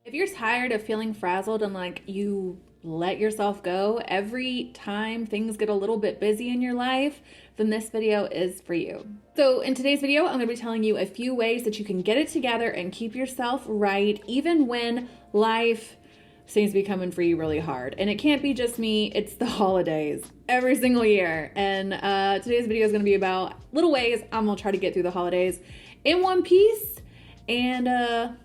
If you're tired of feeling frazzled and like you let yourself go every time things get a little bit busy in your life, then this video is for you. So in today's video, I'm going to be telling you a few ways that you can get it together and keep yourself right even when life seems to be coming for you really hard. And it can't be just me, it's the holidays every single year. And today's video is going to be about little ways I'm going to try to get through the holidays in one piece and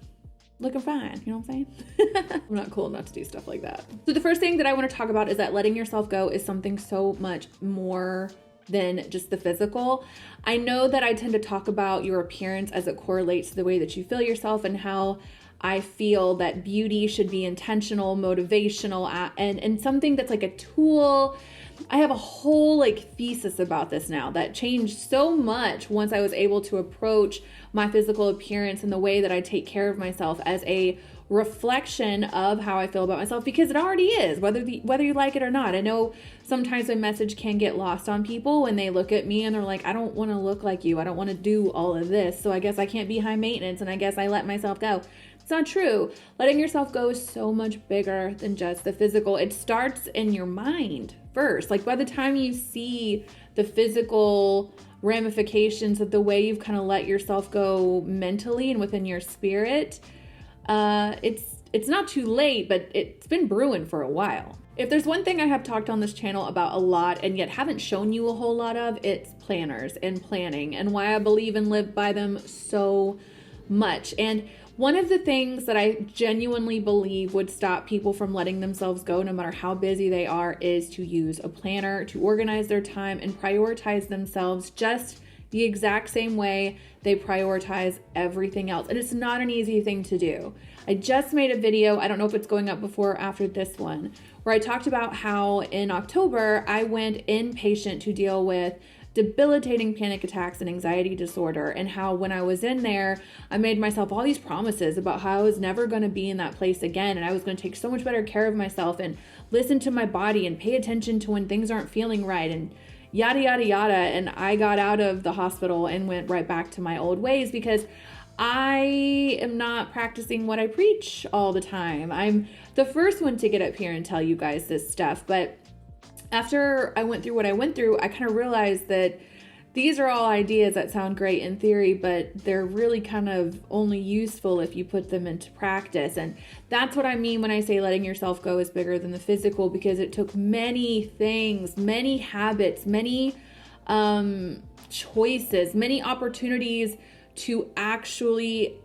looking fine, you know what I'm saying? I'm not cool enough to do stuff like that. So the first thing that I want to talk about is that letting yourself go is something so much more than just the physical. I know that I tend to talk about your appearance as it correlates to the way that you feel yourself and how I feel that beauty should be intentional, motivational, and something that's like a tool. I have a whole thesis about this now that changed so much once I was able to approach my physical appearance and the way that I take care of myself as a reflection of how I feel about myself, because it already is, whether you like it or not. I know sometimes my message can get lost on people when they look at me and they're like, I don't want to look like you. I don't want to do all of this. So I guess I can't be high maintenance and I guess I let myself go. It's not true. Letting yourself go is so much bigger than just the physical. It starts in your mind first. Like by the time you see the physical ramifications of the way you've kind of let yourself go mentally and within your spirit, it's not too late, but it's been brewing for a while. If there's one thing I have talked on this channel about a lot and yet haven't shown you a whole lot of, it's planners and planning and why I believe and live by them so much. And one of the things that I genuinely believe would stop people from letting themselves go, no matter how busy they are, is to use a planner to organize their time and prioritize themselves just the exact same way they prioritize everything else. And it's not an easy thing to do. I just made a video, I don't know if it's going up before or after this one, where I talked about how in October I went inpatient to deal with debilitating panic attacks and anxiety disorder, and how when I was in there, I made myself all these promises about how I was never going to be in that place again, and I was going to take so much better care of myself and listen to my body and pay attention to when things aren't feeling right and yada, yada, yada. And I got out of the hospital and went right back to my old ways because I am not practicing what I preach all the time. I'm the first one to get up here and tell you guys this stuff, but after I went through what I went through, I kind of realized that these are all ideas that sound great in theory, but they're really kind of only useful if you put them into practice. And that's what I mean when I say letting yourself go is bigger than the physical, because it took many things, many habits, many choices, many opportunities to actually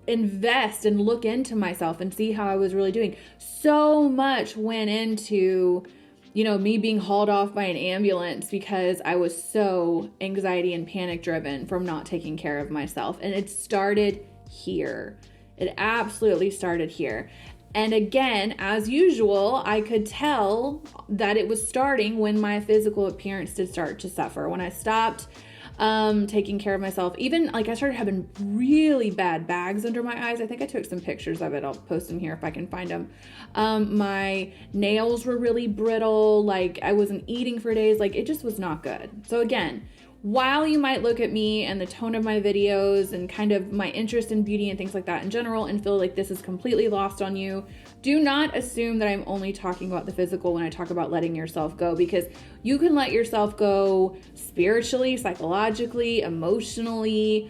invest and look into myself and see how I was really doing. So much went into me being hauled off by an ambulance because I was so anxiety and panic driven from not taking care of myself. And it started here. It absolutely started here. And again, as usual, I could tell that it was starting when my physical appearance did start to suffer. When I stopped taking care of myself, even I started having really bad bags under my eyes. I think I took some pictures of it. I'll post them here if I can find them. My nails were really brittle. I wasn't eating for days. It just was not good. So again, while you might look at me and the tone of my videos and kind of my interest in beauty and things like that in general and feel like this is completely lost on you, do not assume that I'm only talking about the physical when I talk about letting yourself go, because you can let yourself go spiritually, psychologically, emotionally,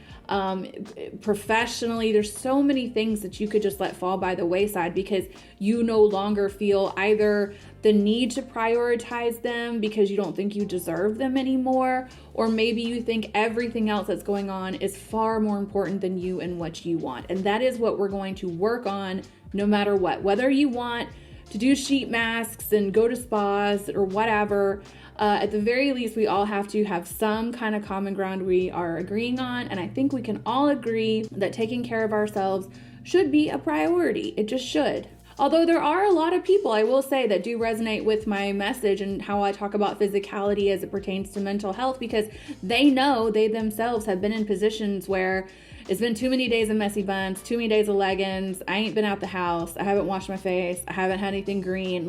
professionally. There's so many things that you could just let fall by the wayside because you no longer feel either the need to prioritize them because you don't think you deserve them anymore, or maybe you think everything else that's going on is far more important than you and what you want. And that is what we're going to work on no matter what. Whether you want to do sheet masks and go to spas or whatever, at the very least, we all have to have some kind of common ground we are agreeing on. And I think we can all agree that taking care of ourselves should be a priority. It just should. Although there are a lot of people, I will say, that do resonate with my message and how I talk about physicality as it pertains to mental health, because they know they themselves have been in positions where it's been too many days of messy buns, too many days of leggings, I ain't been out the house, I haven't washed my face, I haven't had anything green.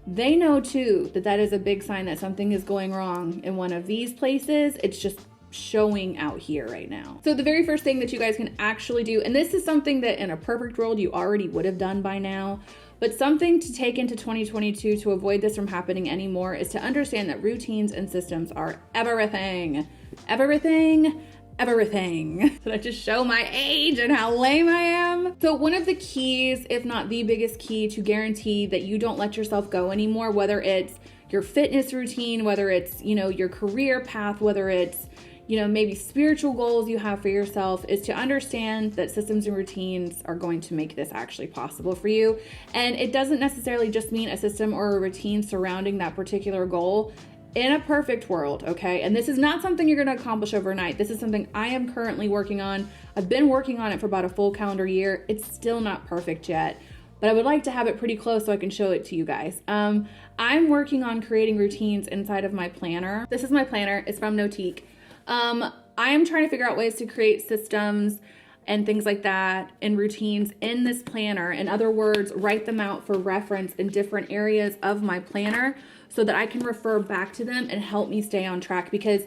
They know too that that is a big sign that something is going wrong in one of these places. It's just showing out here right now. So the very first thing that you guys can actually do, and this is something that in a perfect world you already would have done by now, but something to take into 2022 to avoid this from happening anymore, is to understand that routines and systems are everything. Everything. Everything. Did I just show my age and how lame I am? So one of the keys, if not the biggest key, to guarantee that you don't let yourself go anymore, whether it's your fitness routine, whether it's, you know, your career path, whether it's, you know, maybe spiritual goals you have for yourself, is to understand that systems and routines are going to make this actually possible for you. And it doesn't necessarily just mean a system or a routine surrounding that particular goal. In a perfect world, okay? And this is not something you're gonna accomplish overnight. This is something I am currently working on. I've been working on it for about a full calendar year. It's still not perfect yet, but I would like to have it pretty close so I can show it to you guys. I'm working on creating routines inside of my planner. This is my planner, it's from Notique. I am trying to figure out ways to create systems and things like that and routines in this planner. In other words, write them out for reference in different areas of my planner so that I can refer back to them and help me stay on track, because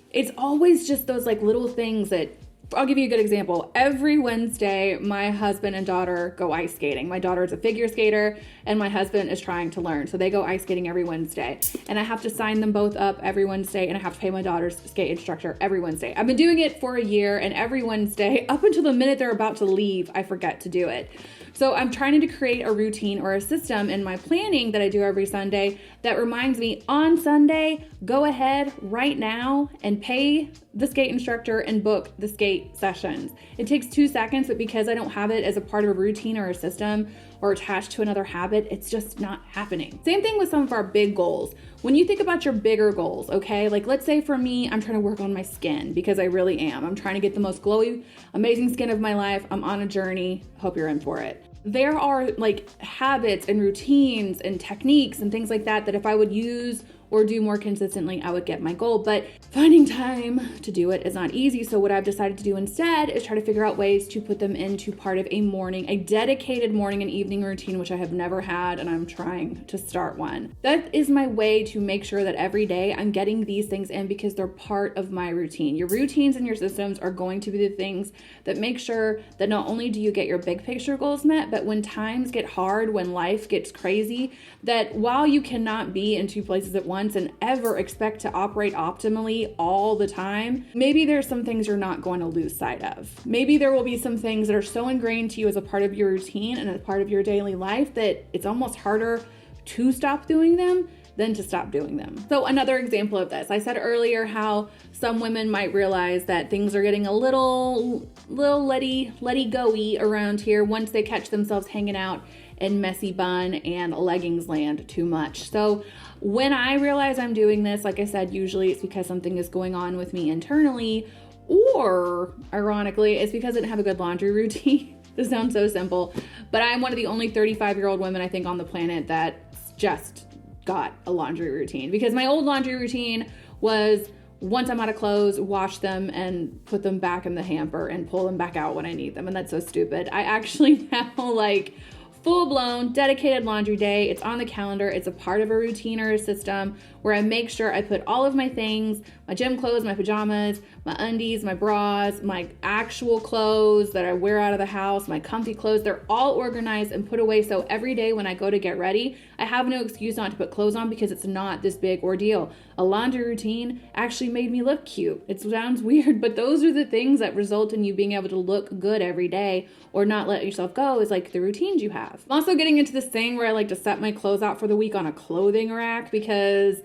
it's always just those like little things that, I'll give you a good example. Every Wednesday, my husband and daughter go ice skating. My daughter is a figure skater and my husband is trying to learn. So they go ice skating every Wednesday, and I have to sign them both up every Wednesday, and I have to pay my daughter's skate instructor every Wednesday. I've been doing it for a year, and every Wednesday up until the minute they're about to leave, I forget to do it. So I'm trying to create a routine or a system in my planning that I do every Sunday that reminds me, on Sunday, go ahead right now and pay the skate instructor and book the skate sessions. It takes 2 seconds, but because I don't have it as a part of a routine or a system or attached to another habit, it's just not happening. Same thing with some of our big goals. When you think about your bigger goals, okay, like let's say for me, I'm trying to work on my skin, because I really am. I'm trying to get the most glowy, amazing skin of my life. I'm on a journey. Hope you're in for it. There are like habits and routines and techniques and things like that that if I would use or do more consistently, I would get my goal. But finding time to do it is not easy. So what I've decided to do instead is try to figure out ways to put them into part of a dedicated morning and evening routine, which I have never had, and I'm trying to start one. That is my way to make sure that every day I'm getting these things in, because they're part of my routine. Your routines and your systems are going to be the things that make sure that not only do you get your big picture goals met, but when times get hard, when life gets crazy, that while you cannot be in two places at once and ever expect to operate optimally all the time, maybe there's some things you're not going to lose sight of. Maybe there will be some things that are so ingrained to you as a part of your routine and as part of your daily life that it's almost harder to stop doing them than to stop doing them. So another example of this, I said earlier how some women might realize that things are getting a little letty go-y around here once they catch themselves hanging out in messy bun and leggings land too much. So when I realize I'm doing this, like I said, usually it's because something is going on with me internally, or ironically, it's because I didn't have a good laundry routine. This sounds so simple, but I'm one of the only 35-year-old women I think on the planet that just got a laundry routine, because my old laundry routine was once I'm out of clothes, wash them and put them back in the hamper and pull them back out when I need them. And that's so stupid. I actually now like full-blown dedicated laundry day. It's on the calendar. It's a part of a routine or a system where I make sure I put all of my things, my gym clothes, my pajamas, my undies, my bras, my actual clothes that I wear out of the house, my comfy clothes, they're all organized and put away. So every day when I go to get ready, I have no excuse not to put clothes on, because it's not this big ordeal. A laundry routine actually made me look cute. It sounds weird, but those are the things that result in you being able to look good every day or not let yourself go, is like the routines you have. I'm also getting into this thing where I like to set my clothes out for the week on a clothing rack, because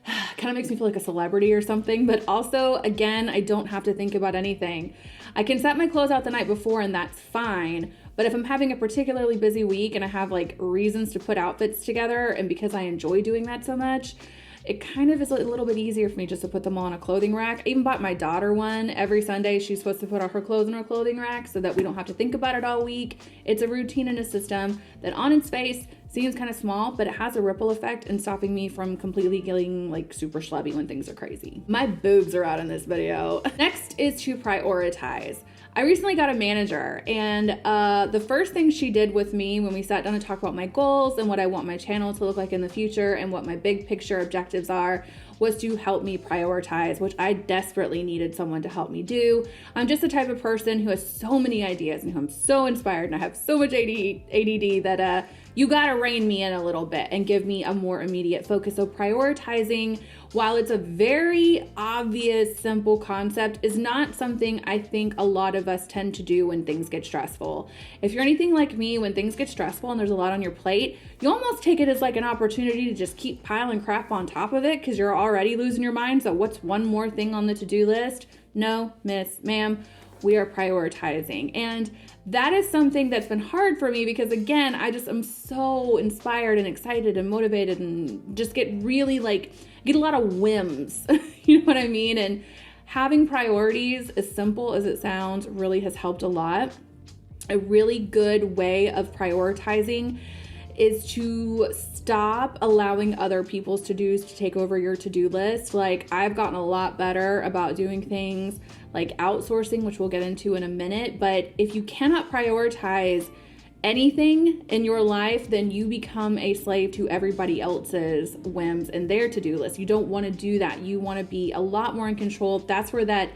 it kind of makes me feel like a celebrity or something. But also, again, I don't have to think about anything. I can set my clothes out the night before and that's fine. But if I'm having a particularly busy week and I have like reasons to put outfits together, and because I enjoy doing that so much, it kind of is a little bit easier for me just to put them all on a clothing rack. I even bought my daughter one. Every Sunday, she's supposed to put all her clothes in her clothing rack so that we don't have to think about it all week. It's a routine and a system that on its face seems kind of small, but it has a ripple effect in stopping me from completely getting like super schlubby when things are crazy. My boobs are out in this video. Next is to prioritize. I recently got a manager, and the first thing she did with me when we sat down to talk about my goals and what I want my channel to look like in the future and what my big picture objectives are was to help me prioritize, which I desperately needed someone to help me do. I'm just the type of person who has so many ideas and who I'm so inspired, and I have so much ADD that you gotta rein me in a little bit and give me a more immediate focus. So prioritizing, while it's a very obvious, simple concept, is not something I think a lot of us tend to do when things get stressful. If you're anything like me, when things get stressful and there's a lot on your plate, you almost take it as like an opportunity to just keep piling crap on top of it because you're already losing your mind. So what's one more thing on the to-do list? No, miss, ma'am, we are prioritizing. And that is something that's been hard for me because, again, I just am so inspired and excited and motivated and just get really get a lot of whims. You know what I mean? And having priorities, as simple as it sounds, really has helped a lot. A really good way of prioritizing is to stop allowing other people's to-dos to take over your to-do list. Like, I've gotten a lot better about doing things like outsourcing, which we'll get into in a minute. But if you cannot prioritize anything in your life, then you become a slave to everybody else's whims and their to-do list. You don't want to do that. You want to be a lot more in control. That's where that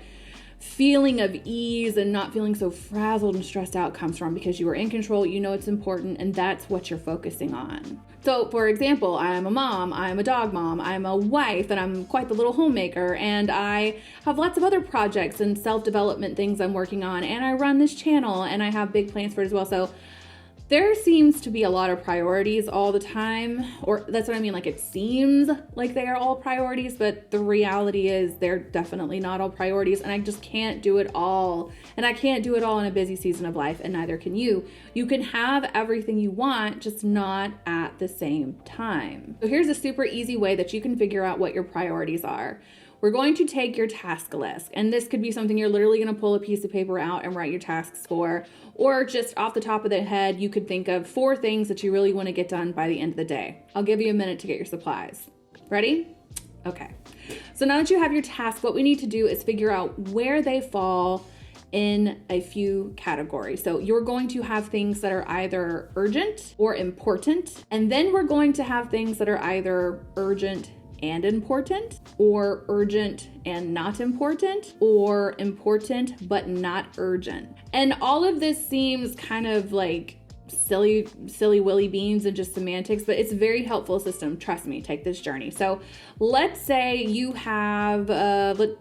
feeling of ease and not feeling so frazzled and stressed out comes from, because you are in control, you know it's important, and that's what you're focusing on. So for example, I'm a mom, I'm a dog mom, I'm a wife, and I'm quite the little homemaker, and I have lots of other projects and self-development things I'm working on, and I run this channel, and I have big plans for it as well. So there seems to be a lot of priorities all the time, or that's what I mean, like it seems like they are all priorities, but the reality is they're definitely not all priorities, and I just can't do it all. And I can't do it all in a busy season of life, and neither can you. You can have everything you want, just not at the same time. So here's a super easy way that you can figure out what your priorities are. We're going to take your task list, and this could be something you're literally going to pull a piece of paper out and write your tasks for, or just off the top of the head, you could think of 4 things that you really want to get done by the end of the day. I'll give you a minute to get your supplies. Ready? Okay. So now that you have your task, what we need to do is figure out where they fall in a few categories. So you're going to have things that are either urgent or important, and then we're going to have things that are either urgent and important, or urgent and not important, or important but not urgent. And all of this seems kind of like silly willy beans and just semantics, but it's a very helpful system. Trust me, take this journey. So let's say you have,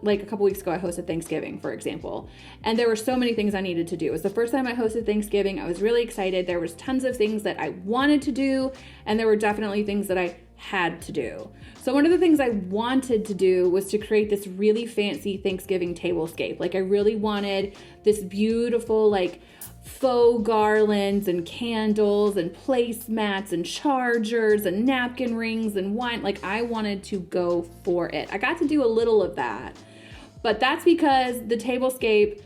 like a couple weeks ago, I hosted Thanksgiving, for example, and there were so many things I needed to do. It was the first time I hosted Thanksgiving. I was really excited. There was tons of things that I wanted to do, and there were definitely things that I had to do. So one of the things I wanted to do was to create this really fancy Thanksgiving tablescape. Like, I really wanted this beautiful, like, faux garlands and candles and placemats and chargers and napkin rings and wine. Like, I wanted to go for it. I got to do a little of that, but that's because the tablescape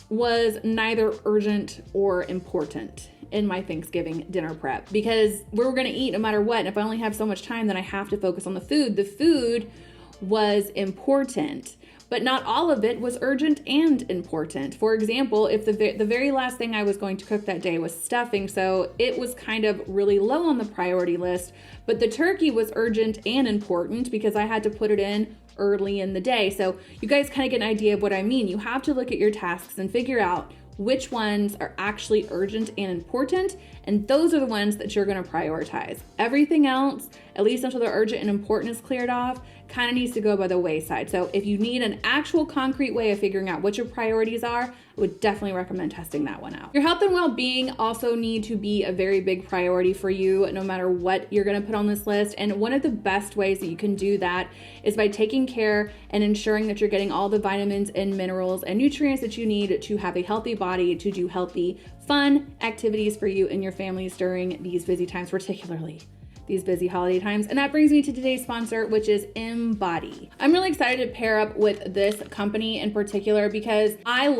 was neither urgent or important in my Thanksgiving dinner prep, because we were going to eat no matter what. And if I only have so much time, then I have to focus on the food. The food was important, but not all of it was urgent and important. For example, if the very last thing I was going to cook that day was stuffing, so it was kind of really low on the priority list, but the turkey was urgent and important because I had to put it in early in the day. So you guys kind of get an idea of what I mean. You have to look at your tasks and figure out which ones are actually urgent and important, and those are the ones that you're going to prioritize. Everything else, at least until the urgent and important is cleared off, kind of needs to go by the wayside. So if you need an actual concrete way of figuring out what your priorities are, I would definitely recommend testing that one out. Your health and well-being also need to be a very big priority for you, no matter what you're going to put on this list. And one of the best ways that you can do that is by taking care and ensuring that you're getting all the vitamins and minerals and nutrients that you need to have a healthy body, to do healthy, fun activities for you and your families during these busy times, particularly these busy holiday times. And that brings me to today's sponsor, which is EMBODY. I'm really excited to pair up with this company in particular because I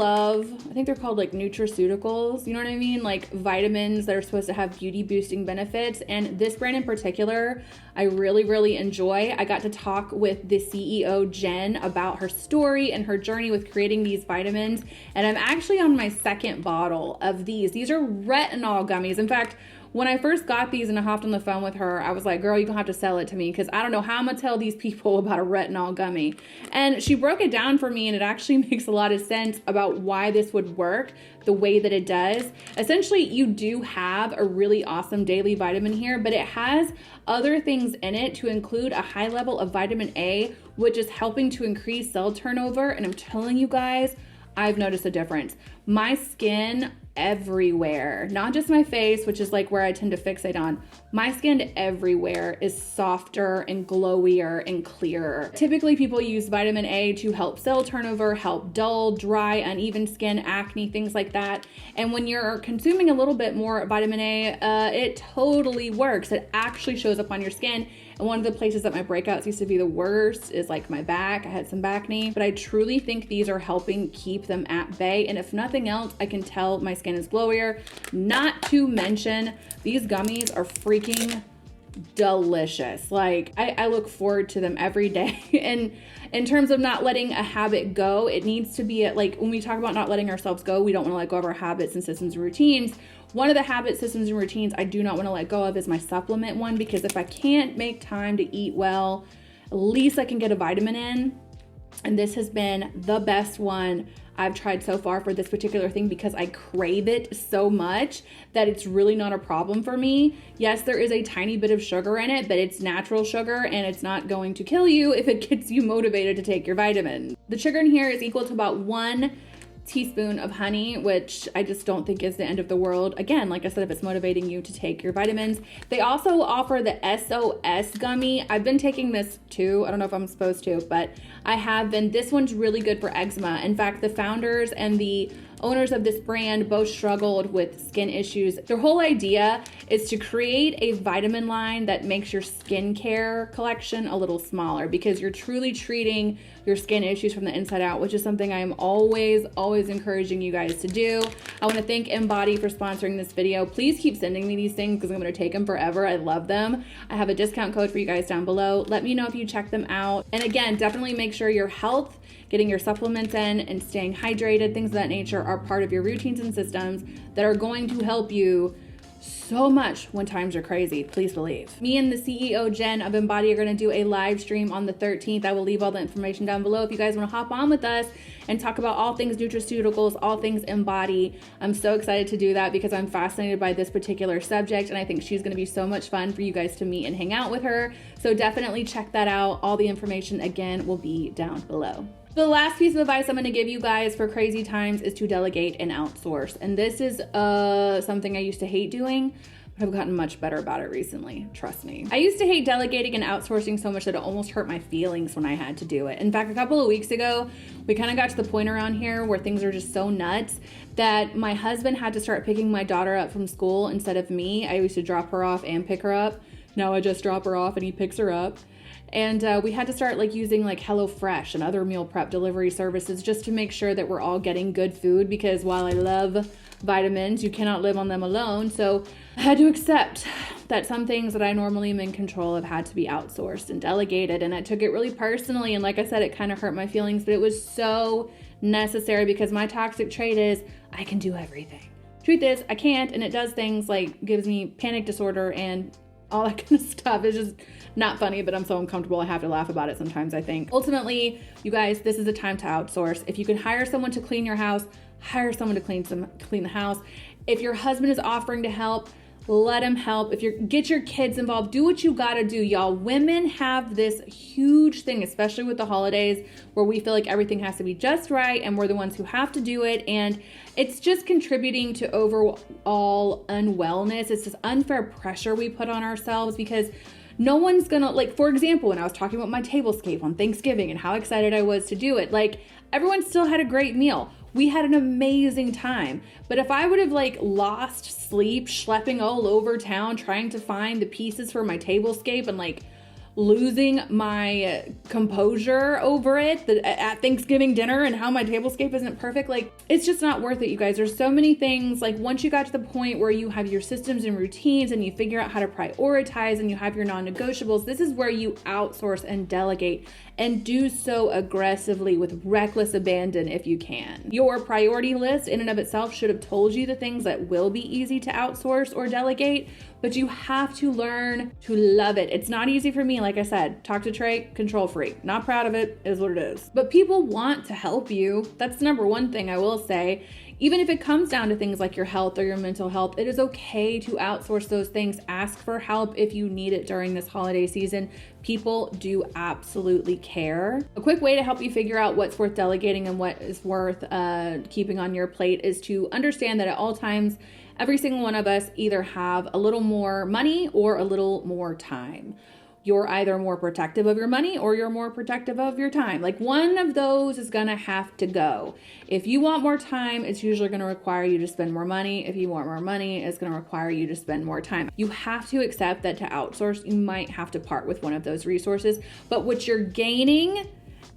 think they're called like nutraceuticals, you know what I mean? Like vitamins that are supposed to have beauty boosting benefits. And this brand in particular, I really, really enjoy. I got to talk with the CEO, Jen, about her story and her journey with creating these vitamins. And I'm actually on my second bottle of these. These are retinol gummies. In fact, when I first got these and I hopped on the phone with her, I was like, girl, you're gonna have to sell it to me because I don't know how I'm gonna tell these people about a retinol gummy. And she broke it down for me and it actually makes a lot of sense about why this would work the way that it does. Essentially, you do have a really awesome daily vitamin here, but it has other things in it to include a high level of vitamin A, which is helping to increase cell turnover. And I'm telling you guys, I've noticed a difference. My skin everywhere, not just my face, which is like where I tend to fixate on, my skin everywhere is softer and glowier and clearer. Typically people use vitamin A to help cell turnover, help dull, dry, uneven skin, acne, things like that. And when you're consuming a little bit more vitamin A, it totally works. It actually shows up on your skin. And one of the places that my breakouts used to be the worst is like my back. I had some back knee, but I truly think these are helping keep them at bay. And if nothing else, I can tell my skin is glowier. Not to mention, these gummies are freaking delicious. Like I look forward to them every day. And in terms of not letting a habit go, it needs to be like when we talk about not letting ourselves go, we don't want to let go of our habits and systems and routines. One of the habit systems and routines I do not want to let go of is my supplement one, because if I can't make time to eat well, at least I can get a vitamin in. And this has been the best one I've tried so far for this particular thing because I crave it so much that it's really not a problem for me. Yes, there is a tiny bit of sugar in it, but it's natural sugar and it's not going to kill you if it gets you motivated to take your vitamin. The sugar in here is equal to about 1 teaspoon of honey, which I just don't think is the end of the world. Again, like I said, if it's motivating you to take your vitamins. They also offer the SOS gummy. I've been taking this too. I don't know if I'm supposed to, but I have been. This one's really good for eczema. In fact, the founders and the owners of this brand both struggled with skin issues. Their whole idea is to create a vitamin line that makes your skincare collection a little smaller because you're truly treating your skin issues from the inside out, which is something I am always encouraging you guys to do. I want to thank EMBODY for sponsoring this video. Please keep sending me these things because I'm going to take them forever. I love them. I have a discount code for you guys down below. Let me know if you check them out. And again, definitely make sure your health, getting your supplements in, and staying hydrated, things of that nature are part of your routines and systems that are going to help you so much when times are crazy, please believe. Me and the CEO, Jen of EMBODY, are gonna do a live stream on the 13th. I will leave all the information down below if you guys wanna hop on with us and talk about all things nutraceuticals, all things EMBODY. I'm so excited to do that because I'm fascinated by this particular subject and I think she's gonna be so much fun for you guys to meet and hang out with her. So definitely check that out. All the information, again, will be down below. The last piece of advice I'm going to give you guys for crazy times is to delegate and outsource. And this is something I used to hate doing, but I've gotten much better about it recently. Trust me. I used to hate delegating and outsourcing so much that it almost hurt my feelings when I had to do it. In fact, a couple of weeks ago, we kind of got to the point around here where things are just so nuts that my husband had to start picking my daughter up from school instead of me. I used to drop her off and pick her up. Now I just drop her off and he picks her up. And we had to start like using like HelloFresh and other meal prep delivery services just to make sure that we're all getting good food, because while I love vitamins, you cannot live on them alone. So I had to accept that some things that I normally am in control of had to be outsourced and delegated. And I took it really personally. And like I said, it kind of hurt my feelings, but it was so necessary because my toxic trait is I can do everything. Truth is, I can't, and it does things like gives me panic disorder and all that kind of stuff. It's just not funny, but I'm so uncomfortable I have to laugh about it sometimes, I think. Ultimately, you guys, this is a time to outsource. If you can hire someone to clean your house, hire someone to clean the house. If your husband is offering to help, let him help. Get your kids involved, do what you gotta do, y'all. Women have this huge thing, especially with the holidays, where we feel like everything has to be just right and we're the ones who have to do it. And it's just contributing to overall unwellness. It's this unfair pressure we put on ourselves because no one's gonna, like, for example, when I was talking about my tablescape on Thanksgiving and how excited I was to do it, like, everyone still had a great meal. We had an amazing time. But if I would have like lost sleep, schlepping all over town, trying to find the pieces for my tablescape and like losing my composure over it at Thanksgiving dinner and how my tablescape isn't perfect, like it's just not worth it, you guys. There's so many things. Like once you got to the point where you have your systems and routines and you figure out how to prioritize and you have your non-negotiables, this is where you outsource and delegate, and do so aggressively with reckless abandon if you can. Your priority list in and of itself should have told you the things that will be easy to outsource or delegate, but you have to learn to love it. It's not easy for me. Like I said, talk to Trey, control freak. Not proud of it, is what it is. But people want to help you. That's the number one thing I will say. Even if it comes down to things like your health or your mental health, it is okay to outsource those things. Ask for help if you need it during this holiday season. People do absolutely care. A quick way to help you figure out what's worth delegating and what is worth keeping on your plate is to understand that at all times, every single one of us either have a little more money or a little more time. You're either more protective of your money or you're more protective of your time. Like one of those is gonna have to go. If you want more time, it's usually gonna require you to spend more money. If you want more money, it's gonna require you to spend more time. You have to accept that to outsource, you might have to part with one of those resources, but what you're gaining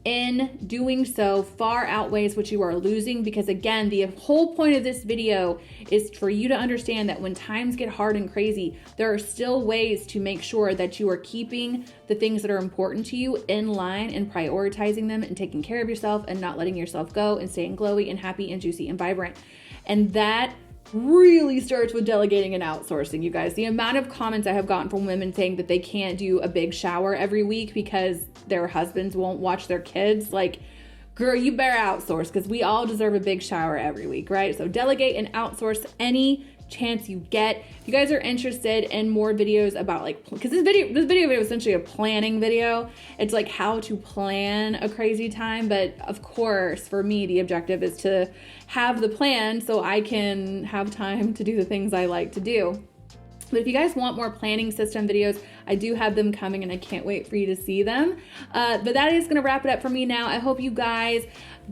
in doing so far outweighs what you are losing, because again, the whole point of this video is for you to understand that when times get hard and crazy, there are still ways to make sure that you are keeping the things that are important to you in line and prioritizing them and taking care of yourself and not letting yourself go and staying glowy and happy and juicy and vibrant. And that really starts with delegating and outsourcing, you guys. The amount of comments I have gotten from women saying that they can't do a big shower every week because their husbands won't watch their kids, like, girl, you better outsource, because we all deserve a big shower every week, right? So delegate and outsource any chance you get. If you guys are interested in more videos about like, because this video is essentially a planning video. It's like how to plan a crazy time, but of course for me the objective is to have the plan so I can have time to do the things I like to do. But if you guys want more planning system videos, I do have them coming and I can't wait for you to see them. But that is gonna wrap it up for me now. I hope you guys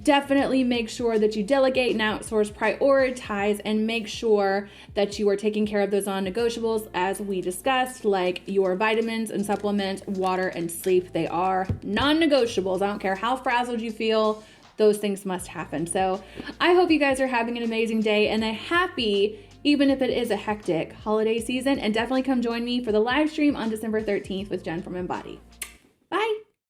definitely make sure that you delegate and outsource, prioritize, and make sure that you are taking care of those non-negotiables as we discussed, like your vitamins and supplements, water, and sleep. They are non-negotiables. I don't care how frazzled you feel, those things must happen. So I hope you guys are having an amazing day and a happy, even if it is a hectic holiday season, and definitely come join me for the live stream on December 13th with Jen from EMBODY.